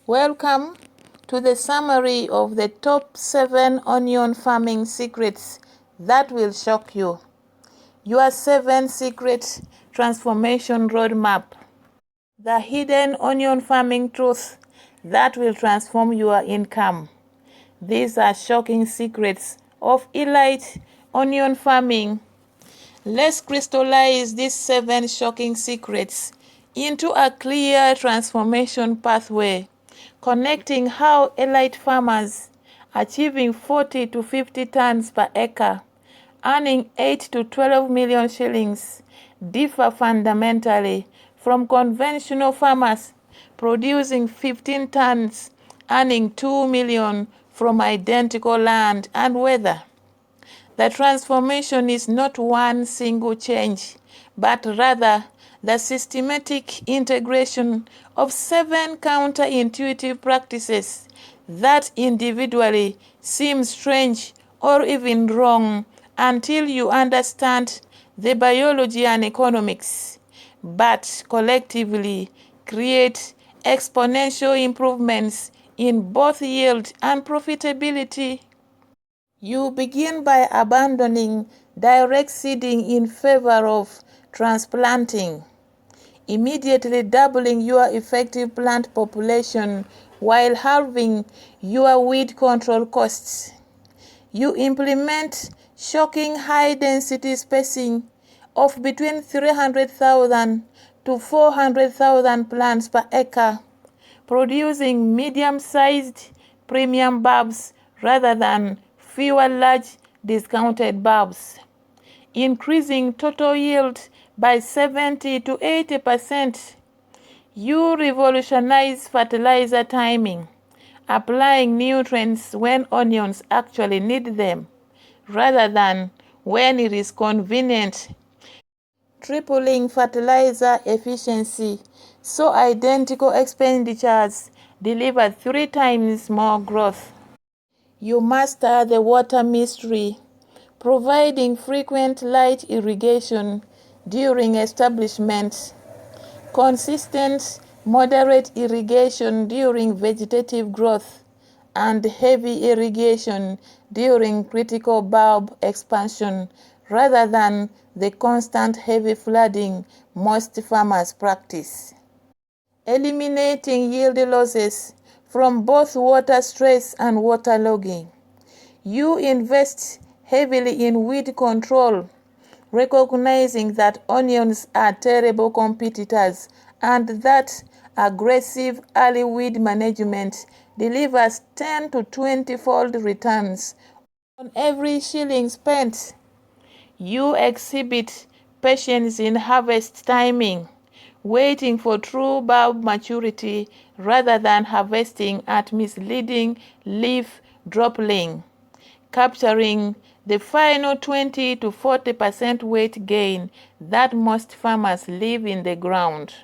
Welcome to the summary of the top 7 onion farming secrets that will shock you. Your 7 secret transformation roadmap. The hidden onion farming truth that will transform your income. These are shocking secrets of elite onion farming. Let's crystallize these 7 shocking secrets into a clear transformation pathway, connecting how elite farmers achieving 40 to 50 tons per acre, earning 8 to 12 million shillings, differ fundamentally from conventional farmers producing 15 tons, earning 2 million from identical land and weather. The transformation is not one single change, but rather the systematic integration of 7 counterintuitive practices that individually seem strange or even wrong until you understand the biology and economics, but collectively create exponential improvements in both yield and profitability. You begin by abandoning direct seeding in favor of transplanting, immediately doubling your effective plant population while halving your weed control costs. You implement shocking high-density spacing of between 300,000 to 400,000 plants per acre, producing medium-sized premium bulbs rather than fewer large discounted bulbs, increasing total yield by 70 to 80%. You revolutionize fertilizer timing, applying nutrients when onions actually need them, rather than when it is convenient, tripling fertilizer efficiency so identical expenditures deliver 3 times more growth. You master the water mystery, providing frequent light irrigation during establishment, consistent moderate irrigation during vegetative growth, and heavy irrigation during critical bulb expansion rather than the constant heavy flooding most farmers practice. Eliminating yield losses from both water stress and waterlogging. You invest heavily in weed control, recognizing that onions are terrible competitors and that aggressive early weed management delivers 10 to 20-fold returns on every shilling spent. You exhibit patience in harvest timing, waiting for true bulb maturity rather than harvesting at misleading leaf dropping, capturing the final 20 to 40% weight gain that most farmers leave in the ground.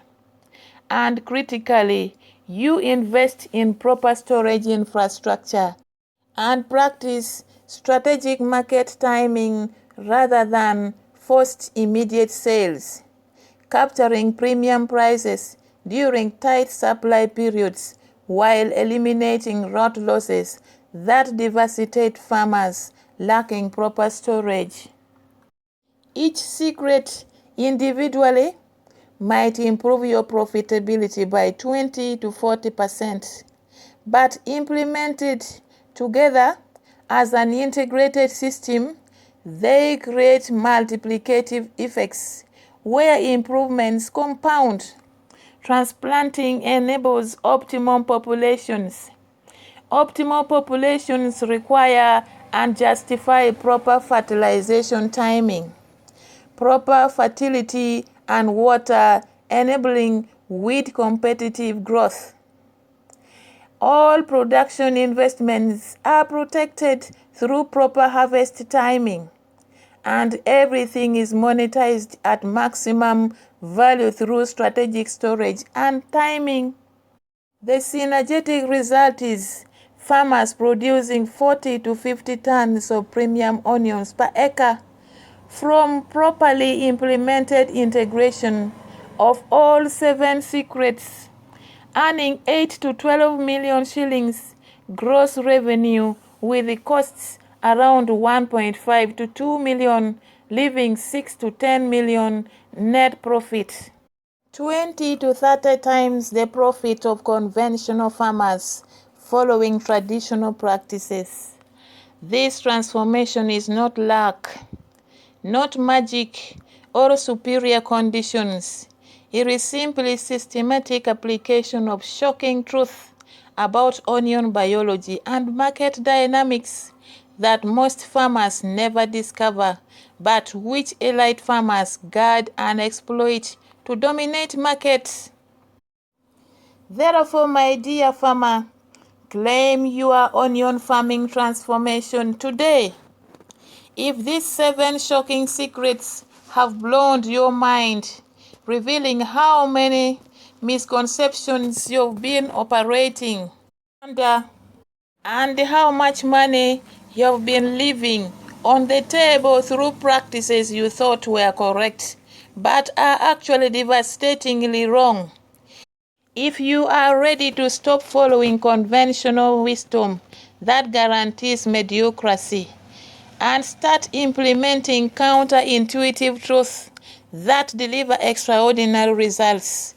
And critically, you invest in proper storage infrastructure and practice strategic market timing rather than forced immediate sales, capturing premium prices during tight supply periods while eliminating rot losses that devastate farmers lacking proper storage. Each secret individually might improve your profitability by 20 to 40%, but implemented together as an integrated system, they create multiplicative effects where improvements compound. Transplanting enables optimum populations. Optimal populations require and justify proper fertilization timing, proper fertility and water, enabling weed competitive growth. All production investments are protected through proper harvest timing, and everything is monetized at maximum value through strategic storage and timing. The synergetic result is farmers producing 40 to 50 tons of premium onions per acre from properly implemented integration of all 7 secrets, earning 8 to 12 million shillings gross revenue with the costs around 1.5 to 2 million, leaving 6 to 10 million net profit. 20 to 30 times the profit of conventional farmers following traditional practices. This transformation is not luck, not magic or superior conditions. It is simply systematic application of shocking truth about onion biology and market dynamics that most farmers never discover, but which elite farmers guard and exploit to dominate markets. Therefore, my dear farmer, claim your onion farming transformation today. If these 7 shocking secrets have blown your mind, revealing how many misconceptions you've been operating under and how much money you've been leaving on the table through practices you thought were correct, but are actually devastatingly wrong. If you are ready to stop following conventional wisdom that guarantees mediocrity and start implementing counterintuitive truths that deliver extraordinary results,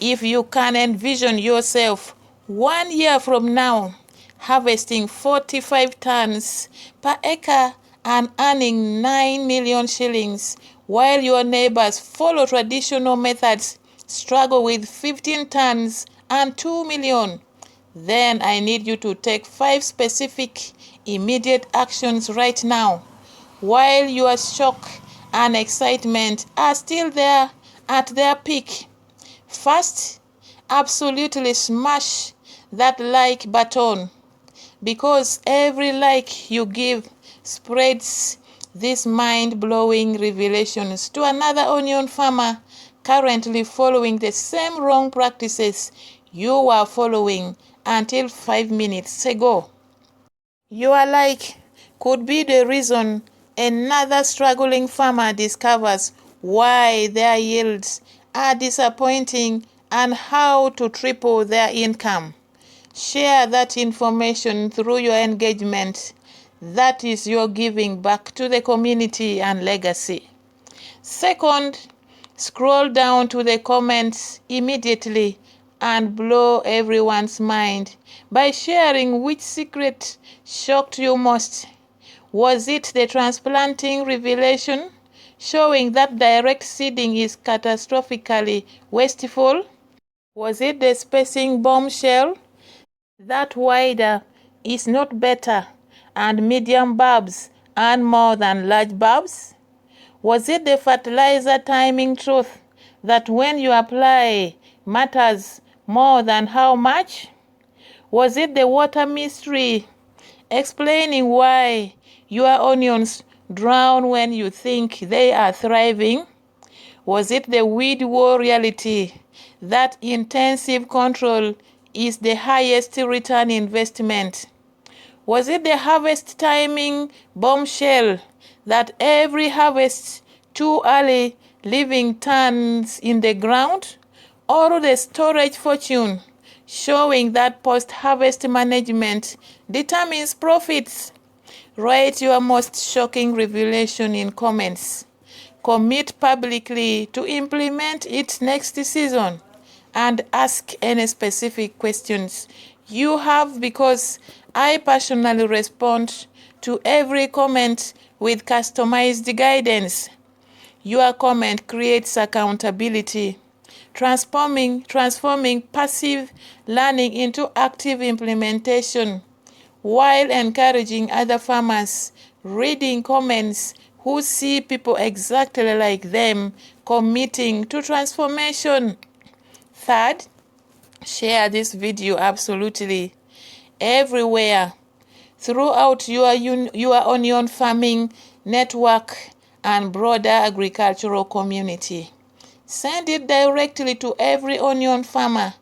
if you can envision yourself 1 year from now harvesting 45 tons per acre and earning 9 million shillings, while your neighbors follow traditional methods, struggle with 15 tons and 2 million, then I need you to take 5 specific immediate actions right now, while your shock and excitement are still there at their peak. First, absolutely smash that like button, because every like you give spreads these mind-blowing revelations to another onion farmer currently following the same wrong practices you were following until 5 minutes ago. Your like could be the reason another struggling farmer discovers why their yields are disappointing and how to triple their income. Share that information through your engagement. That is your giving back to the community and legacy. Second, scroll down to the comments immediately and blow everyone's mind by sharing which secret shocked you most. Was it the transplanting revelation, showing that direct seeding is catastrophically wasteful? Was it the spacing bombshell, that wider is not better and medium bulbs earn more than large bulbs? Was it the fertilizer timing truth, that when you apply matters more than how much? Was it the water mystery, explaining why your onions drown when you think they are thriving? Was it the weed war reality, that intensive control is the highest return investment? Was it the harvest timing bombshell, that every harvest too early leaving tons in the ground? Or the storage fortune, showing that post-harvest management determines profits? Write your most shocking revelation in comments. Commit publicly to implement it next season, and ask any specific questions you have, because I personally respond to every comment with customized guidance. Your comment creates accountability, transforming passive learning into active implementation, while encouraging other farmers reading comments who see people exactly like them committing to transformation. Third, share this video absolutely everywhere throughout your onion farming network and broader agricultural community. Send it directly to every onion farmer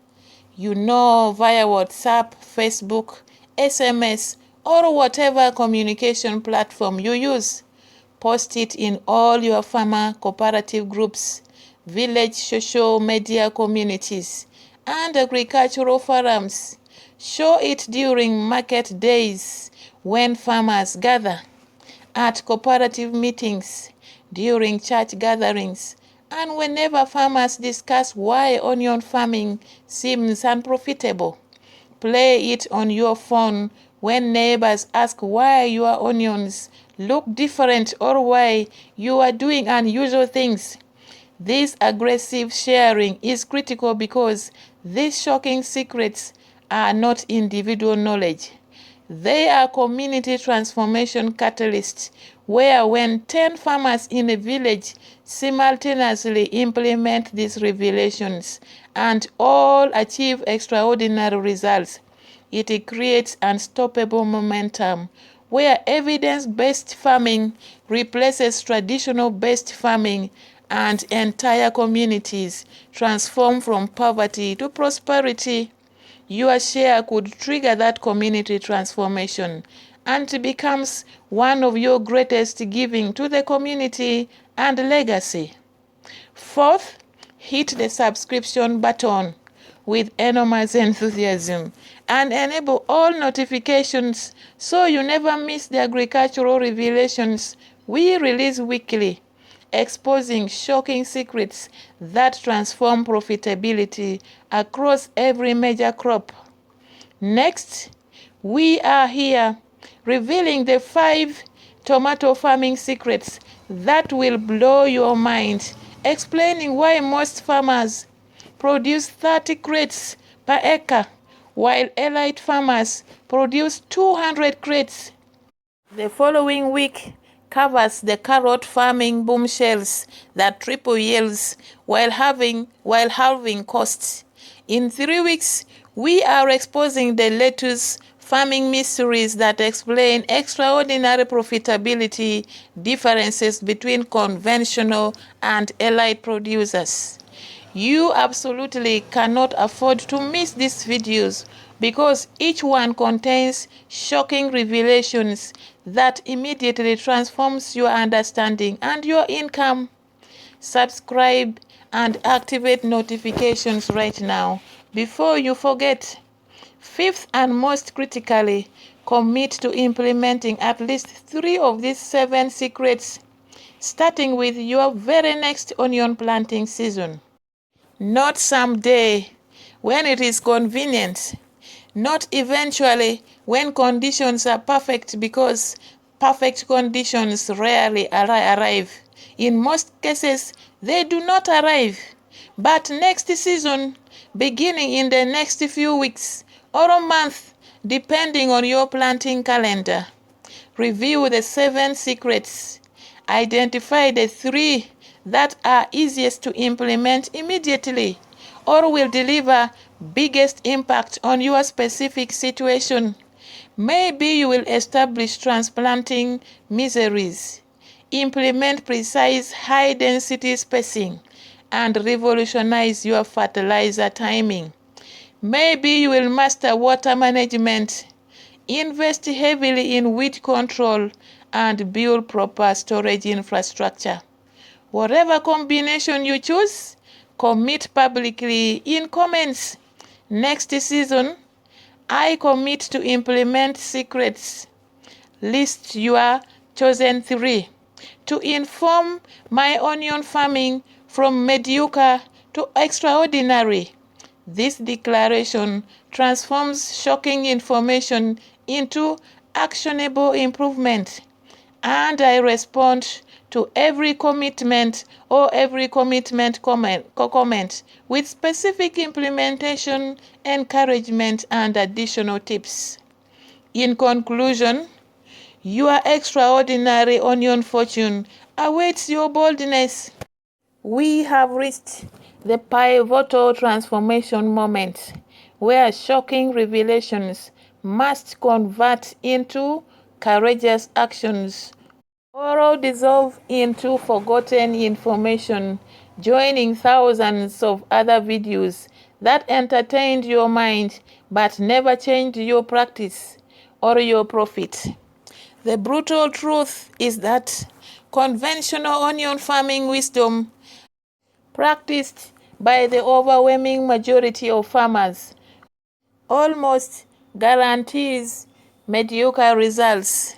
you know via WhatsApp, Facebook, SMS, or whatever communication platform you use. Post it in all your farmer cooperative groups, village social media communities, and agricultural forums. Show it during market days when farmers gather, at cooperative meetings, during church gatherings, and whenever farmers discuss why onion farming seems unprofitable. Play it on your phone when neighbors ask why your onions look different or why you are doing unusual things. This aggressive sharing is critical because these shocking secrets are not individual knowledge. They are community transformation catalysts, where when 10 farmers in a village simultaneously implement these revelations and all achieve extraordinary results, it creates unstoppable momentum where evidence-based farming replaces traditional-based farming and entire communities transform from poverty to prosperity. Your share could trigger that community transformation and it becomes one of your greatest giving to the community and legacy. Fourth, hit the subscription button with enormous enthusiasm and enable all notifications so you never miss the agricultural revelations we release weekly, exposing shocking secrets that transform profitability across every major crop. Next, we are here revealing the 5 tomato farming secrets that will blow your mind, explaining why most farmers produce 30 crates per acre, while elite farmers produce 200 crates. The following week covers the carrot farming bombshells that triple yields while halving costs. In 3 weeks, we are exposing the lettuce farming mysteries that explain extraordinary profitability differences between conventional and elite producers. You absolutely cannot afford to miss these videos because each one contains shocking revelations that immediately transforms your understanding and your income. Subscribe and activate notifications right now before you forget. Fifth and most critically, commit to implementing at least 3 of these 7 secrets, starting with your very next onion planting season. Not someday, when it is convenient. Not eventually, when conditions are perfect, because perfect conditions rarely arrive. In most cases, they do not arrive. But next season, beginning in the next few weeks or a month, depending on your planting calendar. Review the 7 secrets. Identify the 3 that are easiest to implement immediately or will deliver biggest impact on your specific situation. Maybe you will establish transplanting measures, implement precise high-density spacing, and revolutionize your fertilizer timing. Maybe you will master water management, invest heavily in weed control, and build proper storage infrastructure. Whatever combination you choose, commit publicly in comments. Next season, I commit to implement secrets. List your chosen 3 to inform my onion farming from mediocre to extraordinary. This declaration transforms shocking information into actionable improvement, and I respond to every commitment or every commitment comment with specific implementation, encouragement, and additional tips. In conclusion, your extraordinary onion fortune awaits your boldness. We have reached the pivotal transformation moment where shocking revelations must convert into courageous actions or dissolve into forgotten information, joining thousands of other videos that entertained your mind but never changed your practice or your profit. The brutal truth is that conventional onion farming wisdom, practiced by the overwhelming majority of farmers, almost guarantees mediocre results.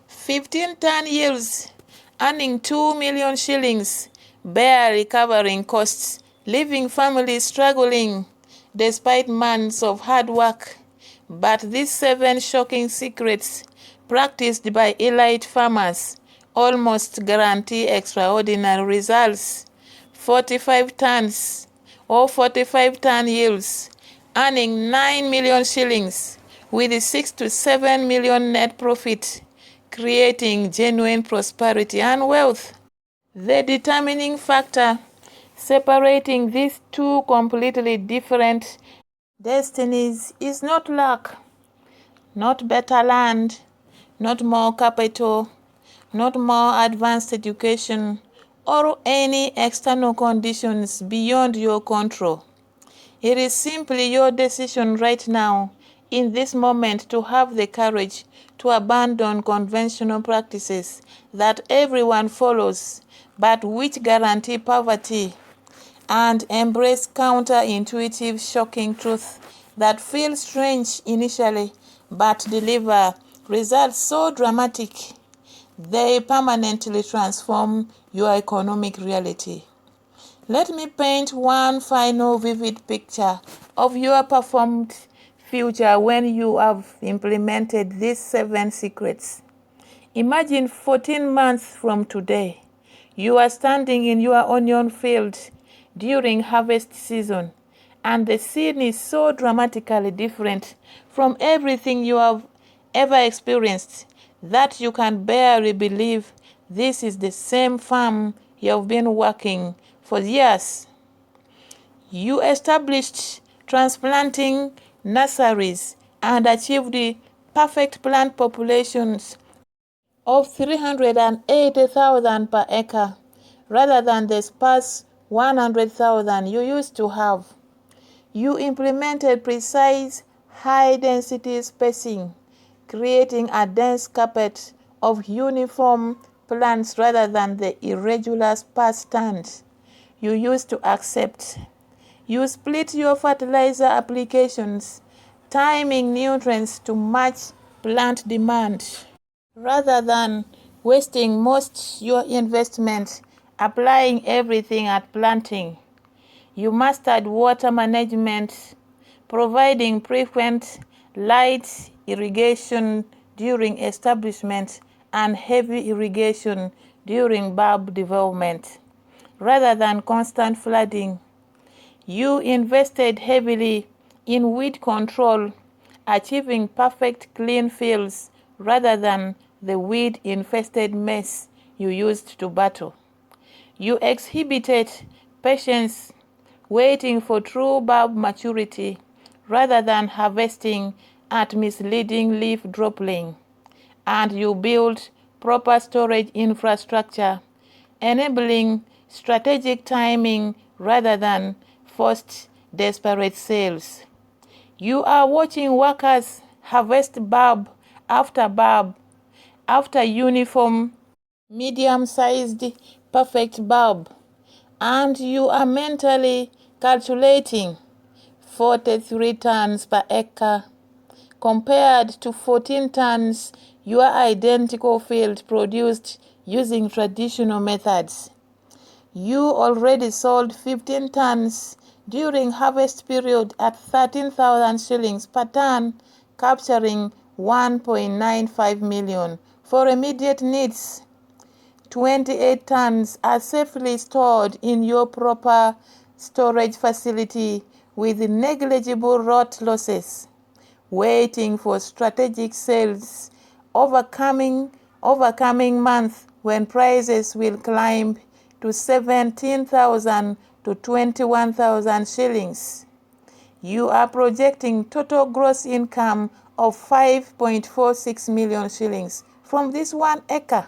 15-ton yields, earning 2 million shillings, barely covering costs, leaving families struggling despite months of hard work. But these 7 shocking secrets, practiced by elite farmers, almost guarantee extraordinary results. 45 tons or 45-ton yields, earning 9 million shillings with 6 to 7 million net profit, creating genuine prosperity and wealth. The determining factor separating these two completely different destinies is not luck, not better land, not more capital, not more advanced education, or any external conditions beyond your control. It is simply your decision right now, in this moment, to have the courage to abandon conventional practices that everyone follows, but which guarantee poverty, and embrace counterintuitive, shocking truths that feel strange initially but deliver results so dramatic they permanently transform your economic reality. Let me paint one final vivid picture of your performed future when you have implemented these 7 secrets. Imagine 14 months from today, you are standing in your onion field during harvest season, and the scene is so dramatically different from everything you have ever experienced that you can barely believe this is the same farm you have been working for years. You established transplanting nurseries and achieved the perfect plant populations of 380,000 per acre rather than the sparse 100,000 you used to have. You implemented precise high-density spacing, creating a dense carpet of uniform plants rather than the irregular sparse stands you used to accept. You split your fertilizer applications, timing nutrients to match plant demand, rather than wasting most your investment applying everything at planting. You mastered water management, providing frequent light irrigation during establishment and heavy irrigation during bulb development, rather than constant flooding. You invested heavily in weed control, achieving perfect clean fields rather than the weed-infested mess you used to battle. You exhibited patience, waiting for true bulb maturity rather than harvesting at misleading leaf dropping. And you built proper storage infrastructure, enabling strategic timing rather than forced desperate sales. You are watching workers harvest bulb after uniform, medium-sized, perfect bulb, and you are mentally calculating 43 tons per acre compared to 14 tons your identical field produced using traditional methods. You already sold 15 tons during harvest period at 13,000 shillings per ton, capturing 1.95 million for immediate needs. 28 tons are safely stored in your proper storage facility with negligible rot losses, waiting for strategic sales overcoming month when prices will climb to 17,000 to 21,000 shillings. You are projecting total gross income of 5.46 million shillings from this 1 acre,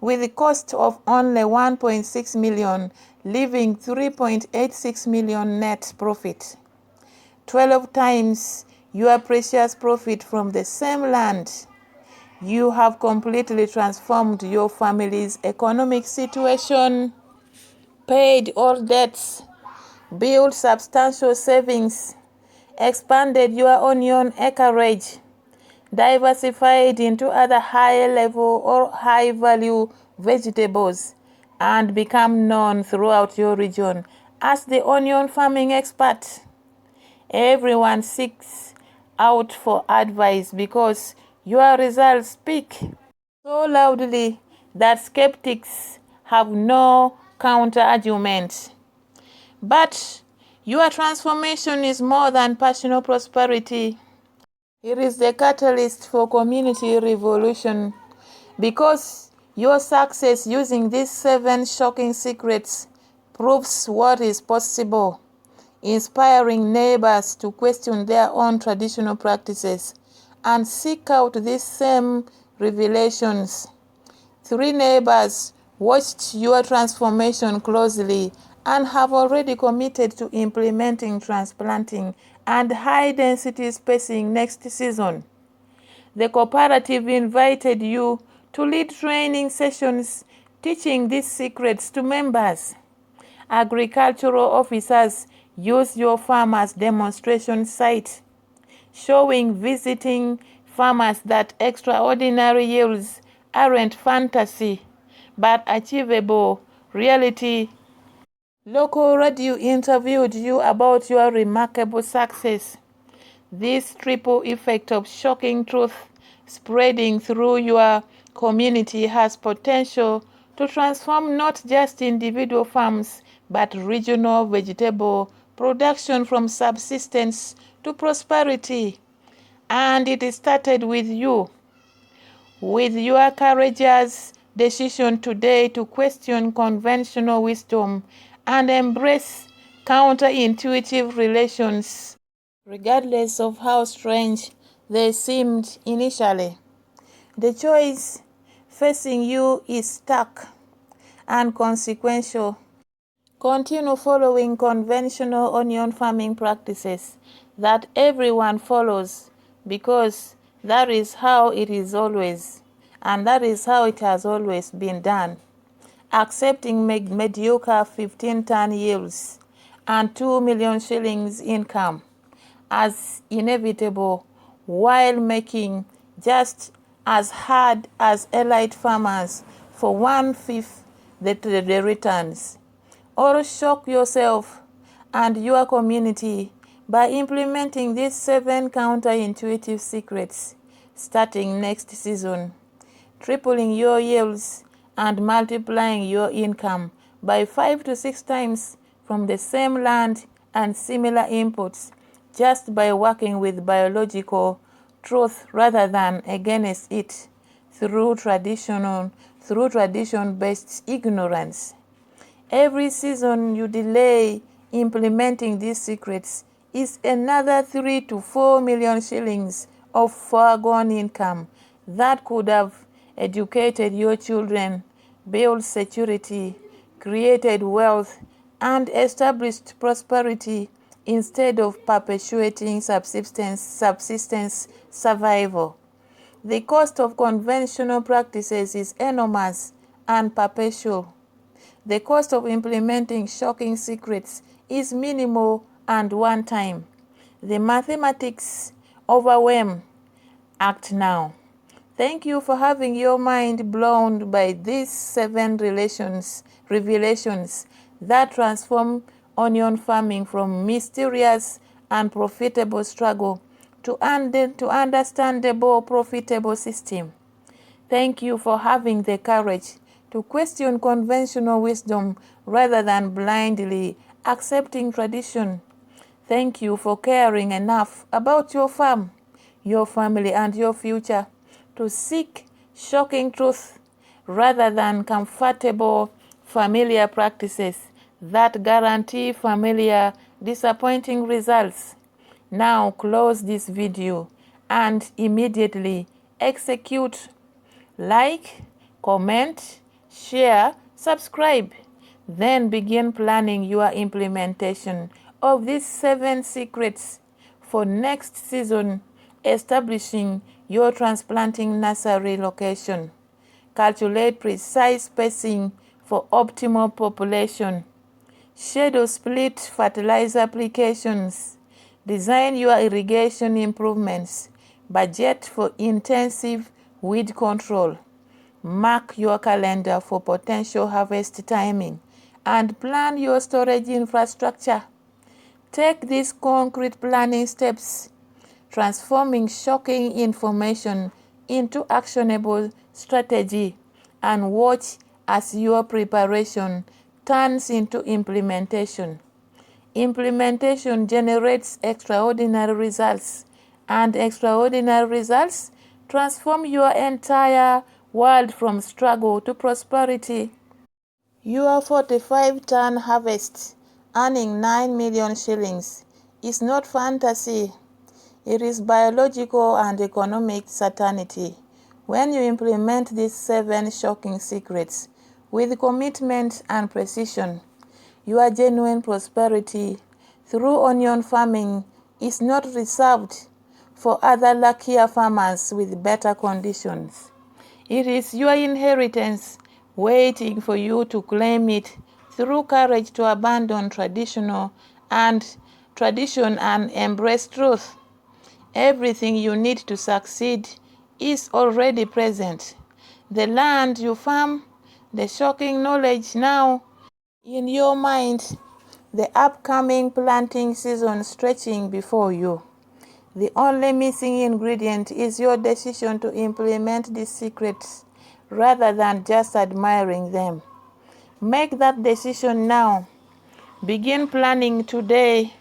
with the cost of only 1.6 million, leaving 3.86 million net profit. 12 times your precious profit from the same land. You have completely transformed your family's economic situation, paid all debts, build substantial savings, expanded your onion acreage, diversified into other higher level or high value vegetables, and become known throughout your region as the onion farming expert. Everyone seeks out for advice because your results speak so loudly that skeptics have no counter argument. But your transformation is more than personal prosperity. It is the catalyst for community revolution because your success using these 7 shocking secrets proves what is possible, inspiring neighbors to question their own traditional practices and seek out these same revelations. 3 neighbors watched your transformation closely and have already committed to implementing transplanting and high-density spacing next season. The cooperative invited you to lead training sessions teaching these secrets to members. Agricultural officers use your farm as demonstration site, showing visiting farmers that extraordinary yields aren't fantasy but achievable reality. Local radio interviewed you about your remarkable success. This triple effect of shocking truth spreading through your community has potential to transform not just individual farms but regional vegetable production from subsistence to prosperity. And it started with you, with your courageous decision today to question conventional wisdom and embrace counterintuitive relations, regardless of how strange they seemed initially. The choice facing you is stark and consequential. Continue following conventional onion farming practices that everyone follows because that is how it is always, and that is how it has always been done. Accepting mediocre 15-ton yields and 2 million shillings income as inevitable while making just as hard as elite farmers for 1/5 the returns. Or shock yourself and your community by implementing these 7 counterintuitive secrets starting next season, tripling your yields and multiplying your income by 5 to 6 times from the same land and similar inputs just by working with biological truth rather than against it through tradition-based ignorance. Every season you delay implementing these secrets is another 3 to 4 million shillings of foregone income that could have educated your children, built security, created wealth, and established prosperity instead of perpetuating subsistence survival. The cost of conventional practices is enormous and perpetual. The cost of implementing shocking secrets is minimal and one-time. The mathematics overwhelm. Act now. Thank you for having your mind blown by these 7 revelations that transform onion farming from mysterious and profitable struggle to understandable profitable system. Thank you for having the courage to question conventional wisdom rather than blindly accepting tradition. Thank you for caring enough about your farm, your family, and your future to seek shocking truth rather than comfortable familiar practices that guarantee familiar disappointing results. Now close this video and immediately execute. Like, comment, share, subscribe. Then begin planning your implementation of these 7 secrets for next season, establishing your transplanting nursery location. Calculate precise spacing for optimal population. Shadow split fertilizer applications. Design your irrigation improvements. Budget for intensive weed control. Mark your calendar for potential harvest timing and plan your storage infrastructure. Take these concrete planning steps, transforming shocking information into actionable strategy, and watch as your preparation turns into implementation. Implementation generates extraordinary results, and extraordinary results transform your entire world from struggle to prosperity. Your 45-ton harvest, earning 9 million shillings, is not fantasy. It is biological and economic certainty. When you implement these 7 shocking secrets with commitment and precision, your genuine prosperity through onion farming is not reserved for other luckier farmers with better conditions. It is your inheritance waiting for you to claim it through courage to abandon tradition and embrace truth. Everything you need to succeed is already present. The land you farm, the shocking knowledge now in your mind, the upcoming planting season stretching before you. The only missing ingredient is your decision to implement these secrets rather than just admiring them. Make that decision now. Begin planning today.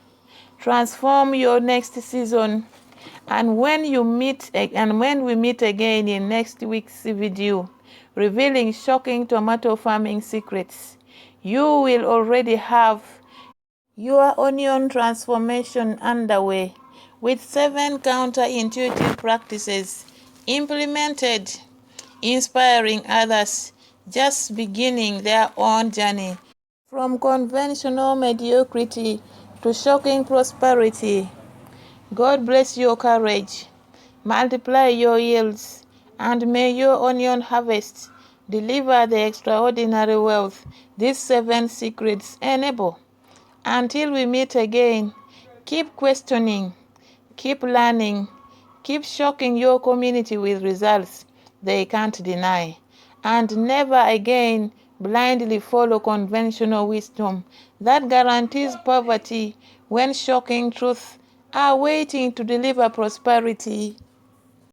Transform your next season. And when we meet again in next week's video, revealing shocking tomato farming secrets, you will already have your onion transformation underway with 7 counterintuitive practices implemented, inspiring others just beginning their own journey from conventional mediocrity to shocking prosperity. God bless your courage, multiply your yields, and may your onion harvest deliver the extraordinary wealth these 7 secrets enable. Until we meet again, keep questioning, keep learning, keep shocking your community with results they can't deny, and never again blindly follow conventional wisdom that guarantees poverty when shocking truths are waiting to deliver prosperity.